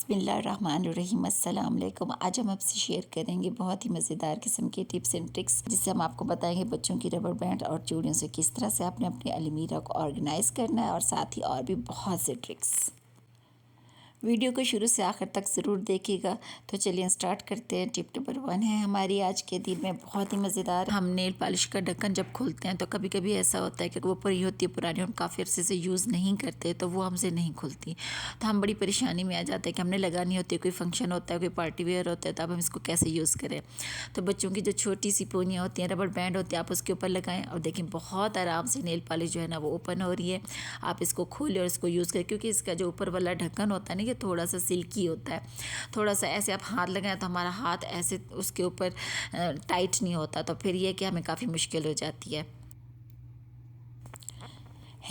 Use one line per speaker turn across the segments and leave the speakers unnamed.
बिस्मिल्लाहिर्रहमानिर्रहीम अस्सलाम वालेकुम। आज हम आपसे शेयर करेंगे बहुत ही मज़ेदार किस्म के टिप्स एंड ट्रिक्स, जिससे हम आपको बताएंगे बच्चों की रबर बैंड और चूड़ियों से किस तरह से आपने अपनी अलमीरा को ऑर्गेनाइज़ करना है, और साथ ही और भी बहुत से ट्रिक्स। वीडियो को शुरू से आखिर तक ज़रूर देखिएगा। तो चलिए स्टार्ट करते हैं। टिप नंबर 1 है हमारी आज के दिन में बहुत ही मज़ेदार। हम नेल पॉलिश का ढक्कन जब खोलते हैं तो कभी कभी ऐसा होता है कि वो पड़ी होती है पुरानी, हम काफ़ी अरसे से यूज़ नहीं करते तो वो हमसे नहीं खुलती, तो हम बड़ी परेशानी में आ जाते हैं कि हमने लगानी होती है, कोई फंक्शन होता है, कोई पार्टी वेयर होता है, तो अब हम इसको कैसे यूज़ करें। तो बच्चों की जो छोटी सी पोनियाँ होती हैं, रबर बैंड होती है, आप उसके ऊपर लगाएं और देखें बहुत आराम से नेल पॉलिश जो है ना वो ओपन हो रही है। आप इसको खोलें और इसको यूज़ करें, क्योंकि इसका जो ऊपर वाला ढक्कन होता है ना, ये थोड़ा सा सिल्की होता है। थोड़ा सा ऐसे आप हाथ लगाएं तो हमारा हाथ ऐसे उसके ऊपर टाइट नहीं होता, तो फिर ये कि हमें काफ़ी मुश्किल हो जाती है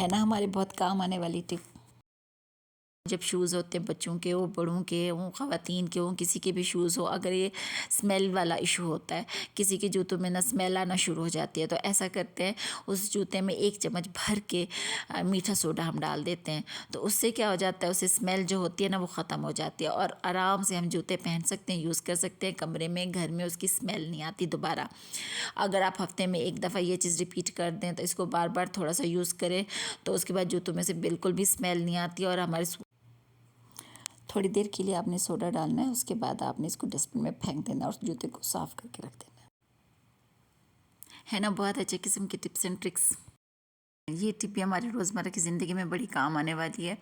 ना। हमारे बहुत काम आने वाली टिप। जब शूज़ होते हैं बच्चों के हो, बड़ों के हों, ख़वातीन के हों, किसी के भी शूज़ हो, अगर ये स्मेल वाला इशू होता है, किसी के जूतों में ना स्मेल आना शुरू हो जाती है, तो ऐसा करते हैं उस जूते में 1 चम्मच भर के मीठा सोडा हम डाल देते हैं। तो उससे क्या हो जाता है, उससे स्मेल जो होती है ना वो ख़त्म हो जाती है और आराम से हम जूते पहन सकते हैं, यूज़ कर सकते हैं। कमरे में, घर में उसकी स्मेल नहीं आती दोबारा। अगर आप हफ्ते में 1 दफ़ा ये चीज़ रिपीट कर दें, तो इसको बार बार थोड़ा सा यूज़ करें, तो उसके बाद जूतों में से बिल्कुल भी स्मेल नहीं आती। और हमारे थोड़ी देर के लिए आपने सोडा डालना है, उसके बाद आपने इसको डस्टबिन में फेंक देना और उस जूते को साफ़ करके रख देना है ना। बहुत अच्छे किस्म की टिप्स एंड ट्रिक्स। ये टिप भी हमारी रोज़मर्रा की ज़िंदगी में बड़ी काम आने वाली है।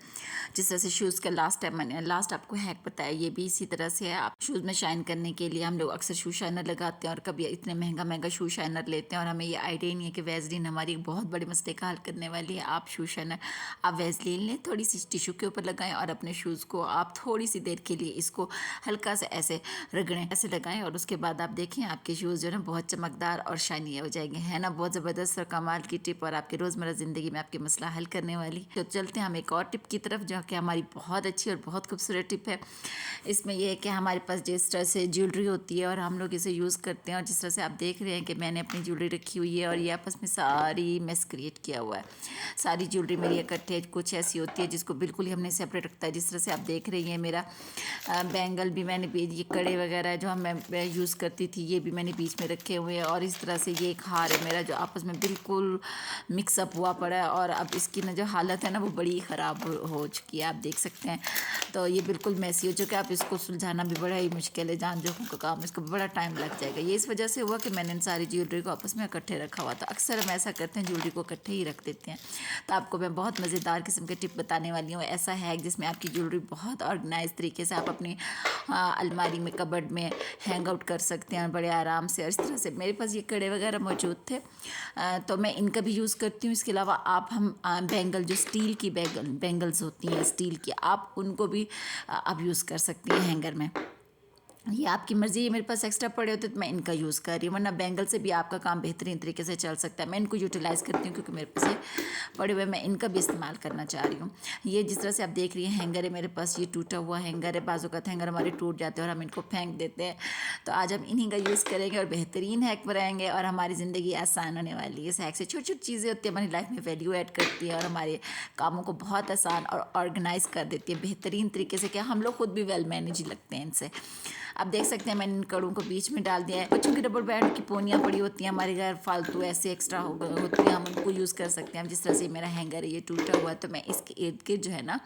जिस तरह से शूज़ का मैंने लास्ट आपको हैक बताया, ये भी इसी तरह से है। आप शूज़ में शाइन करने के लिए हम लोग अक्सर शू शाइनर लगाते हैं, और कभी इतने महंगा शू शाइनर लेते हैं और हमें ये आइडिया ही नहीं है कि वैसलीन हमारी एक बहुत बड़े मसले का हल करने वाली है। आप शू शाइनर, आप वैसलीन लें, थोड़ी सी टिशू के ऊपर लगाएं और अपने शूज़ को आप थोड़ी सी देर के लिए इसको हल्का सा ऐसे रगड़ें, ऐसे लगाएं, और उसके बाद आप देखें आपके शूज़ जो है ना बहुत चमकदार और शाइनी हो जाएंगे, है ना। बहुत ज़बरदस्त और कमाल की टिप, और आपके रोज़मर्रा ज़िंदगी में आपके मसला हल करने वाली। तो चलते हैं हम एक और टिप की तरफ, जो कि हमारी बहुत अच्छी और बहुत खूबसूरत टिप है। इसमें यह है कि हमारे पास जिस तरह से ज्वेलरी होती है और हम लोग इसे यूज़ करते हैं, और जिस तरह से आप देख रहे हैं कि मैंने अपनी ज्वेलरी रखी हुई है और ये आपस में सारी मेस क्रिएट किया हुआ है। सारी ज्वेलरी मेरी इकट्ठे कुछ ऐसी होती है जिसको बिल्कुल ही हमने सेपरेट रखता है। जिस तरह से आप देख रही हैं, मेरा बैंगल भी मैंने, ये कड़े वगैरह जो मैं यूज़ करती थी, ये भी मैंने बीच में रखे हुए हैं, और इस तरह से ये एक हार है मेरा जो आपस में बिल्कुल मिक्सअप हुआ पड़ा है, और अब इसकी ना जो हालत है ना वो बड़ी ख़राब हो चुकी है, आप देख सकते हैं। तो ये बिल्कुल मैसी हो चुका है। आप इसको सुलझाना भी बड़ा ही मुश्किल है, जान जोखिम का काम, इसको बड़ा टाइम लग जाएगा। ये इस वजह से हुआ कि मैंने इन सारी ज्वेलरी को आपस में इकट्ठे रखा हुआ था। अक्सर हम ऐसा करते हैं, ज्वेलरी को इकट्ठे ही रख देते हैं। तो आपको मैं बहुत मज़ेदार किस्म के टिप बताने वाली हूँ। ऐसा है जिसमें आपकी ज्वेलरी बहुत ऑर्गेनाइज तरीके से आप अपनी अलमारी में, कबर्ड में हैंग आउट कर सकते हैं बड़े आराम से। और इस तरह से मेरे पास ये कड़े वगैरह मौजूद थे, तो मैं इनका भी यूज़ करती हूँ। इसके अलावा आप हम बैंगल, जो स्टील की बैंगल्स होती हैं स्टील की, आप उनको भी आप यूज़ कर सकती हैं हैंगर में। ये आपकी मर्ज़ी है। मेरे पास एक्स्ट्रा पड़े होते तो मैं इनका यूज़ कर रही हूँ, वरना बैंगल से भी आपका काम बेहतरीन तरीके से चल सकता है। मैं इनको यूटिलाइज़ करती हूँ क्योंकि मेरे पास ये पड़े हुए, मैं इनका भी इस्तेमाल करना चाह रही हूँ। ये जिस तरह से आप देख रही हैं हैंगर है मेरे पास, ये टूटा हुआ हैंगर है। बाजू का हैंगर हमारे टूट जाते हैं और हम इनको फेंक देते हैं, तो आज हम इन्हीं का यूज़ करेंगे और बेहतरीन हैक बनाएंगे, और हमारी ज़िंदगी आसान होने वाली है। इस हैक से छोटी छोटी चीज़ें होती हैं, हमारी लाइफ में वैल्यू ऐड करती है और हमारे कामों को बहुत आसान और ऑर्गेनाइज़ कर देती है बेहतरीन तरीके से। क्या हम लोग खुद भी वेल मैनेज लगते हैं इनसे। आप देख सकते हैं मैंने इन कड़ों को बीच में डाल दिया है। बच्चों की रबर बैंड की पोनियाँ पड़ी होती हैं हमारे घर, फालतू ऐसे एक्स्ट्रा होती हैं, हम उनको यूज़ कर सकते हैं। हम जिस तरह से मेरा हैंगर है ये टूटा हुआ है, तो मैं इसके इर्द गिर्द जो है ना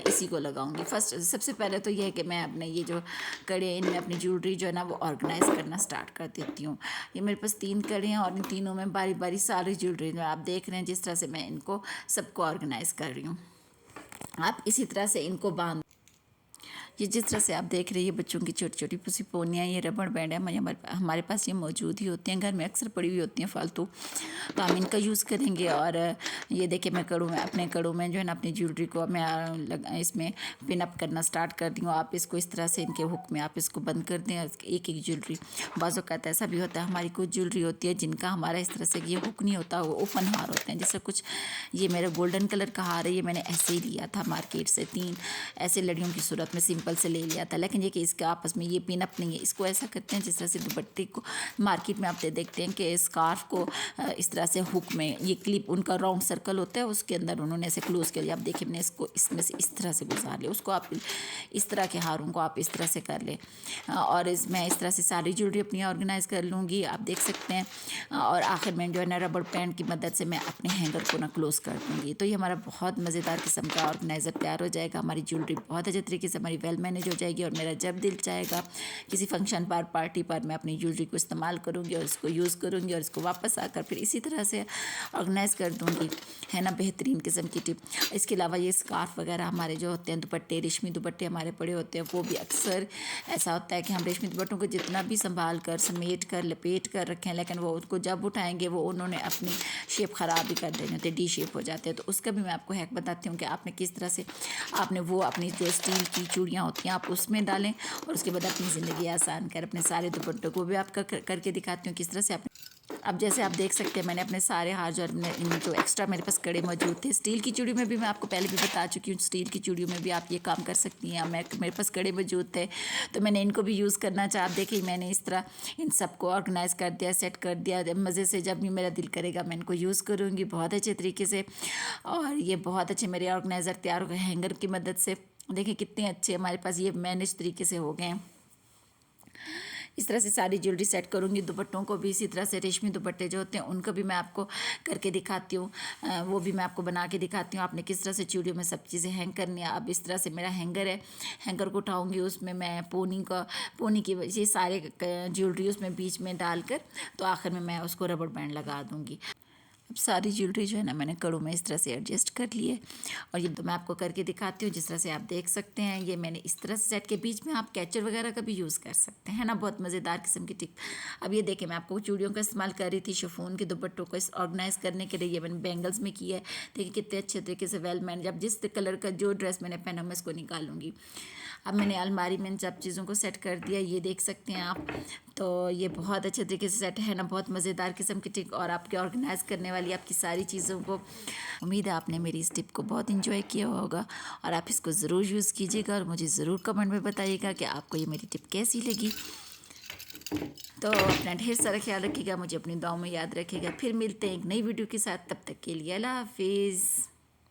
इसी को लगाऊंगी। फर्स्ट सबसे पहले तो ये है कि मैं अपने ये जो कड़े, इनमें अपनी ज्वेलरी जो है ना वो ऑर्गेनाइज़ करना स्टार्ट कर देती हूँ। ये मेरे पास 3 कड़े हैं और इन तीनों में बारी बारी सारी ज्वेलरी जो आप देख रहे हैं, जिस तरह से मैं इनको सबको ऑर्गेनाइज़ कर रही हूँ। आप इसी तरह से इनको बांध, ये जिस तरह से आप देख रहे हैं, बच्चों की छोटी छोटी सी पोनियाँ, ये रबड़ बैंड है, हमारे पास ये मौजूद ही होती हैं घर में, अक्सर पड़ी हुई होती हैं फालतू, तो हम इनका यूज़ करेंगे। और ये देखिए मैं कड़ों में, अपने कड़ों में जो है ना अपनी ज्वेलरी को मैं इसमें पिन अप करना स्टार्ट कर दी हूँ। आप इसको इस तरह से इनके हुक में आप इसको बंद कर दें, एक एक ज्वेलरी। बाज़ों का ऐसा भी होता है, हमारी कुछ ज्वेलरी होती है जिनका हमारा इस तरह से ये हुक नहीं होता, वो ओपन हार होते हैं। जैसे कुछ ये मेरा गोल्डन कलर का हार है, ये मैंने ऐसे ही लिया था मार्केट से, 3 ऐसे लड़ियों की सूरत में सिंपल सिंपल से ले लिया था, लेकिन ये कि इसके आपस में ये पिन अप नहीं है। इसको ऐसा करते हैं जिस तरह से दुपट्टे को मार्केट में आप देखते हैं कि स्कार्फ को इस तरह से हुक में ये क्लिप उनका राउंड सर्कल होता है, उसके अंदर उन्होंने ऐसे क्लोज कर लिया। आप देखिए मैंने इसको इसमें से इस तरह से गुजार लिया। उसको आप इस तरह के हारों को आप इस तरह से कर लें और मैं इस तरह से सारी ज्वेलरी अपनी ऑर्गेनाइज़ कर लूँगी, आप देख सकते हैं। और आखिर में जो है ना रबड़ बैंड की मदद से मैं अपने हैंगर को ना क्लोज कर दूँगी। तो ये हमारा बहुत मज़ेदार किस्म का ऑर्गेनाइज़र तैयार हो जाएगा। हमारी ज्वेलरी बहुत अच्छे तरीके से हमारी वेल मैनेज हो जाएगी और मेरा जब दिल चाहेगा किसी फंक्शन पर, पार्टी पर, मैं अपनी ज्वेलरी को इस्तेमाल करूँगी और इसको यूज़ करूँगी और इसको वापस आकर फिर इसी तरह से ऑर्गेनाइज़ कर दूँगी, है ना। बेहतरीन किस्म की टिप। इसके अलावा ये स्कार्फ वगैरह हमारे जो होते हैं दुपट्टे, रेशमी दुपट्टे हमारे पड़े होते हैं, वो भी अक्सर ऐसा होता है कि हम रेशमी दुपट्टों को जितना भी संभाल कर, समेट कर, लपेट कर रखें, लेकिन वो उसको जब उठाएंगे वो उन्होंने अपनी शेप ख़राब ही कर देने होते, डी शेप हो जाते हैं। तो उसका भी मैं आपको हैक बताती हूँ कि आपने किस तरह से आपने वो अपनी जो स्टील की चूड़ियाँ होती हैं आप उसमें डालें और उसके बाद अपनी ज़िंदगी आसान कर अपने सारे दुपट्टों को भी आपका करके दिखाती हूँ किस तरह से आप। अब जैसे आप देख सकते हैं मैंने अपने सारे हार जो जो एक्स्ट्रा मेरे पास कड़े मौजूद थे, स्टील की चूड़ी में भी मैं आपको पहले भी बता चुकी हूँ, स्टील की चूड़ियों में भी आप ये काम कर सकती हैं। मेरे पास कड़े मौजूद थे तो मैंने इनको भी यूज़ करना चाहा। आप देखिए मैंने इस तरह इन सबको ऑर्गेनाइज़ कर दिया, सेट कर दिया मज़े से। जब भी मेरा दिल करेगा मैं इनको यूज़ करूँगी बहुत अच्छे तरीके से। और ये बहुत अच्छे मेरे ऑर्गेनाइज़र तैयार हो गए हैंगर की मदद से। देखिए कितने अच्छे हमारे पास ये मैनेज तरीके से हो गए हैं। इस तरह से सारी ज्वेलरी सेट करूँगी। दुपट्टों को भी इसी तरह से रेशमी दुपट्टे जो होते हैं उनको भी मैं आपको करके दिखाती हूँ, वो भी मैं आपको बना के दिखाती हूँ आपने किस तरह से चूड़ियों में सब चीज़ें हैंग करनी है। अब इस तरह से मेरा हैंगर है, हैंगर को उठाऊँगी, उसमें मैं पोनी की ये सारे ज्वेलरी उसमें बीच में डालकर तो आखिर में मैं उसको रबड़ बैंड लगा दूँगी। अब सारी ज्वेलरी जो है ना मैंने कड़ों में इस तरह से एडजस्ट कर लिए और ये तो मैं आपको करके दिखाती हूँ जिस तरह से आप देख सकते हैं। ये मैंने इस तरह से सेट के बीच में आप कैचर वगैरह का भी यूज़ कर सकते हैं ना, बहुत मज़ेदार किस्म की टिप। अब ये देखें मैं आपको चूड़ियों का इस्तेमाल कर रही थी, शिफॉन के दुपट्टों को ऑर्गेनाइज़ करने के लिए ये मैंने बैंगल्स में किया है। देखिए कितने अच्छे तरीके से वेल मैनेज। अब जिस कलर का जो ड्रेस मैंने पहना मैं इसको निकालूंगी। अब मैंने अलमारी में इन सब चीज़ों को सेट कर दिया, ये देख सकते हैं आप। तो ये बहुत अच्छे तरीके से सेट है ना, बहुत मज़ेदार किस्म की टिप और आपके ऑर्गेनाइज़ करने वाली आपकी सारी चीज़ों को। उम्मीद है आपने मेरी इस टिप को बहुत इंजॉय किया होगा और आप इसको ज़रूर यूज़ कीजिएगा और मुझे ज़रूर कमेंट में बताइएगा कि आपको ये मेरी टिप कैसी लगी। तो अपना ढेर सारा ख्याल रखिएगा, मुझे अपनी दुआओं में याद रखिएगा। फिर मिलते हैं एक नई वीडियो के साथ, तब तक के लिए अल्लाह हाफिज़।